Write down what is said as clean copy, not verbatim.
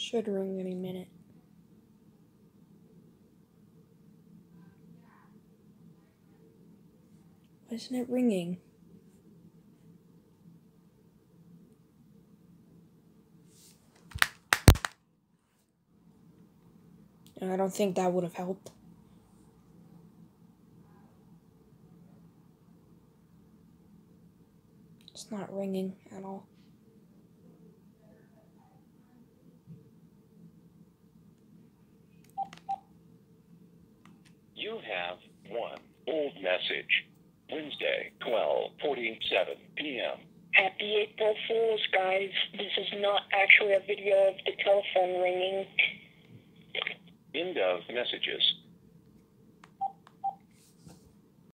Should ring any minute. Why isn't it ringing? I don't think that would have helped. It's not ringing at all. You have one old message. Wednesday, 12:47 p.m. Happy April Fools, guys. This is not actually a video of the telephone ringing. End of messages.